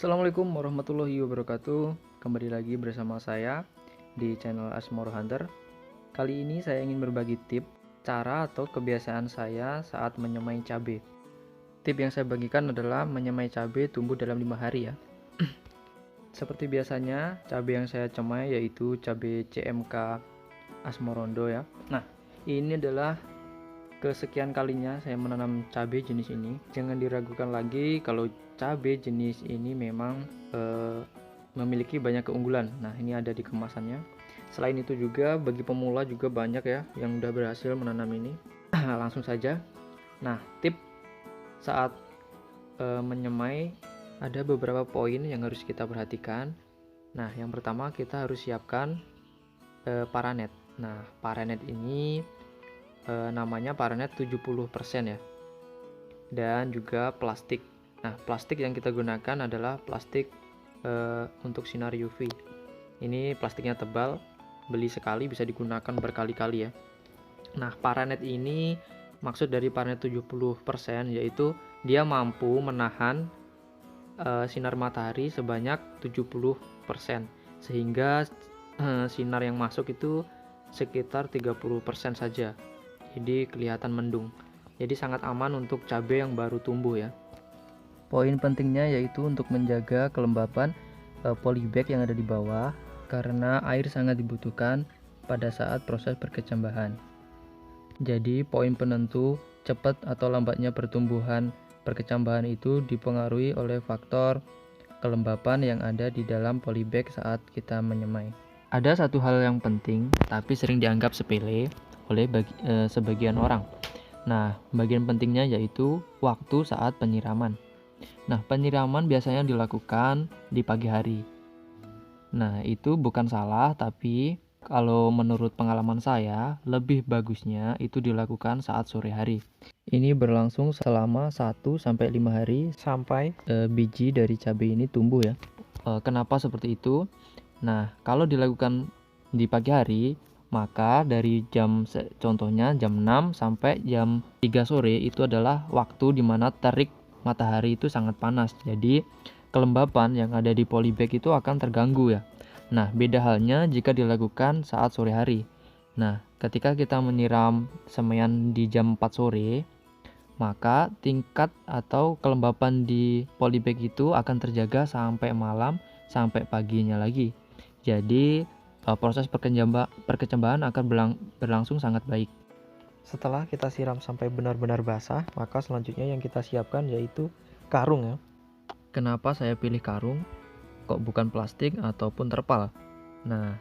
Assalamualaikum warahmatullahi wabarakatuh. Kembali lagi bersama saya di channel Asmoro Hunter. Kali ini saya ingin berbagi tip cara atau kebiasaan saya saat menyemai cabai. Tip yang saya bagikan adalah menyemai cabai tumbuh dalam 5 hari ya. Seperti biasanya, cabai yang saya cemai yaitu cabai CMK Asmorondo ya. Nah, ini adalah kesekian kalinya saya menanam cabai jenis ini. Jangan diragukan lagi kalau cabai jenis ini memang memiliki banyak keunggulan. Nah, ini ada di kemasannya. Selain itu juga bagi pemula juga banyak ya yang udah berhasil menanam ini. Langsung saja. Nah, tip saat menyemai ada beberapa poin yang harus kita perhatikan. Nah, yang pertama kita harus siapkan paranet. Nah, paranet ini namanya paranet 70% ya, dan juga plastik. Nah, plastik yang kita gunakan adalah plastik untuk sinar UV. Ini plastiknya tebal, beli sekali bisa digunakan berkali-kali ya. Nah, paranet ini maksud dari paranet 70% yaitu dia mampu menahan sinar matahari sebanyak 70%, sehingga sinar yang masuk itu sekitar 30% saja. Jadi kelihatan mendung. Jadi sangat aman untuk cabai yang baru tumbuh ya. Poin pentingnya yaitu untuk menjaga kelembapan polybag yang ada di bawah, karena air sangat dibutuhkan pada saat proses perkecambahan. Jadi poin penentu cepat atau lambatnya pertumbuhan perkecambahan itu dipengaruhi oleh faktor kelembapan yang ada di dalam polybag saat kita menyemai. Ada satu hal yang penting tapi sering dianggap sepele oleh sebagian orang. Nah, bagian pentingnya yaitu waktu saat penyiraman. Nah, penyiraman biasanya dilakukan di pagi hari. Nah, itu bukan salah, tapi kalau menurut pengalaman saya, lebih bagusnya itu dilakukan saat sore hari. Ini berlangsung selama 1-5 hari sampai biji dari cabai ini tumbuh ya. Kenapa seperti itu? Nah, kalau dilakukan di pagi hari, maka dari contohnya jam 6 sampai jam 3 sore itu adalah waktu di mana terik matahari itu sangat panas. Jadi kelembapan yang ada di polybag itu akan terganggu ya. Nah, beda halnya jika dilakukan saat sore hari. Nah, ketika kita menyiram semaian di jam 4 sore, maka tingkat atau kelembapan di polybag itu akan terjaga sampai malam, sampai paginya lagi. Jadi proses perkecambahan akan berlangsung sangat baik. Setelah kita siram sampai benar-benar basah, maka selanjutnya yang kita siapkan yaitu karung ya. Kenapa saya pilih karung? Kok bukan plastik ataupun terpal? Nah,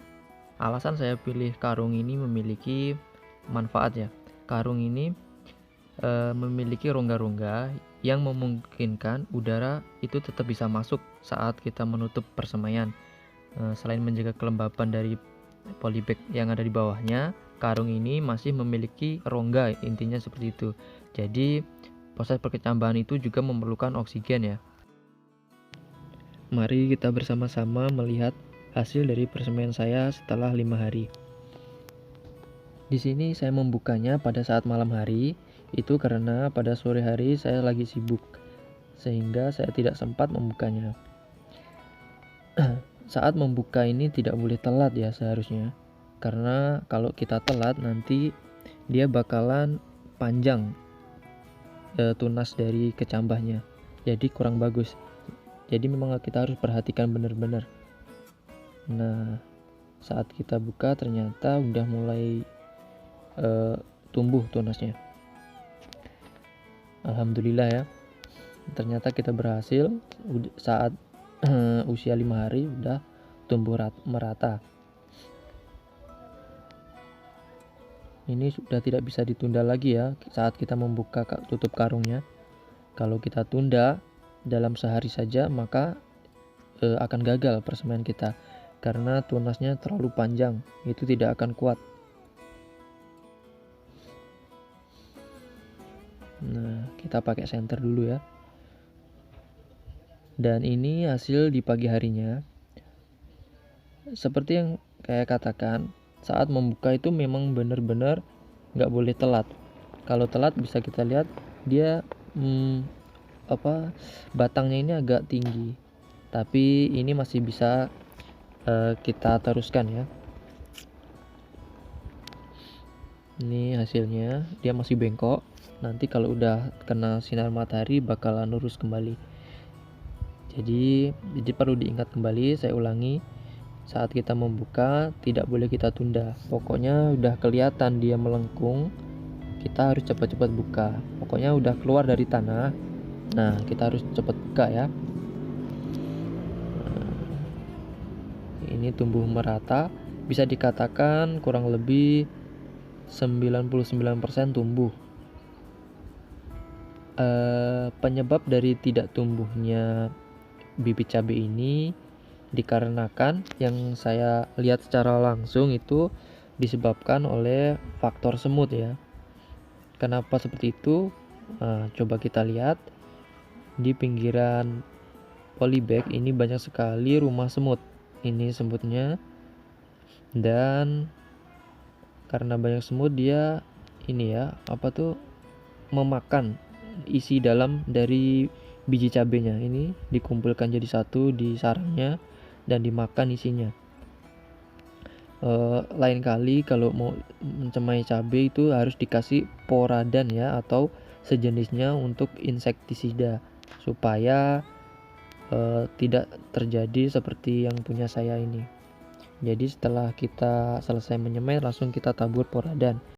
alasan saya pilih karung ini memiliki manfaat ya. Karung ini memiliki rongga-rongga yang memungkinkan udara itu tetap bisa masuk saat kita menutup persemaian. Selain menjaga kelembapan dari polybag yang ada di bawahnya, karung ini masih memiliki rongga, intinya seperti itu. Jadi proses perkecambahan itu juga memerlukan oksigen ya. Mari kita bersama-sama melihat hasil dari persemaian saya setelah 5 hari. Di sini saya membukanya pada saat malam hari, itu karena pada sore hari saya lagi sibuk, sehingga saya tidak sempat membukanya. Saat membuka ini tidak boleh telat ya seharusnya, karena kalau kita telat nanti dia bakalan panjang tunas dari kecambahnya, jadi kurang bagus. Jadi memang kita harus perhatikan benar-benar. Nah, saat kita buka ternyata udah mulai tumbuh tunasnya. Alhamdulillah ya, ternyata kita berhasil saat usia 5 hari udah tumbuh merata. Ini sudah tidak bisa ditunda lagi ya saat kita membuka tutup karungnya. Kalau kita tunda dalam sehari saja maka akan gagal persemaian kita, karena tunasnya terlalu panjang, itu tidak akan kuat. Nah, kita pakai senter dulu ya. Dan ini hasil di pagi harinya. Seperti yang saya katakan, saat membuka itu memang benar-benar nggak boleh telat. Kalau telat bisa kita lihat dia batangnya ini agak tinggi. tapi ini masih bisa kita teruskan ya. Ini hasilnya, dia masih bengkok. Nanti kalau udah kena sinar matahari bakalan lurus kembali. Jadi perlu diingat kembali, saya ulangi, saat kita membuka tidak boleh kita tunda. Pokoknya udah kelihatan dia melengkung, kita harus cepat-cepat buka. Pokoknya udah keluar dari tanah, nah kita harus cepat buka ya. Ini tumbuh merata, bisa dikatakan kurang lebih 99% tumbuh. Penyebab dari tidak tumbuhnya bibit cabai ini dikarenakan yang saya lihat secara langsung itu disebabkan oleh faktor semut ya. Kenapa seperti itu? Coba kita lihat di pinggiran polybag ini banyak sekali rumah semut. Ini semutnya, dan karena banyak semut dia ini ya memakan isi dalam dari biji cabenya. Ini dikumpulkan jadi satu di sarangnya dan dimakan isinya. Lain kali kalau mau mencemai cabai itu harus dikasih poradan ya, atau sejenisnya untuk insektisida, supaya tidak terjadi seperti yang punya saya ini. Jadi setelah kita selesai menyemai langsung kita tabur poradan.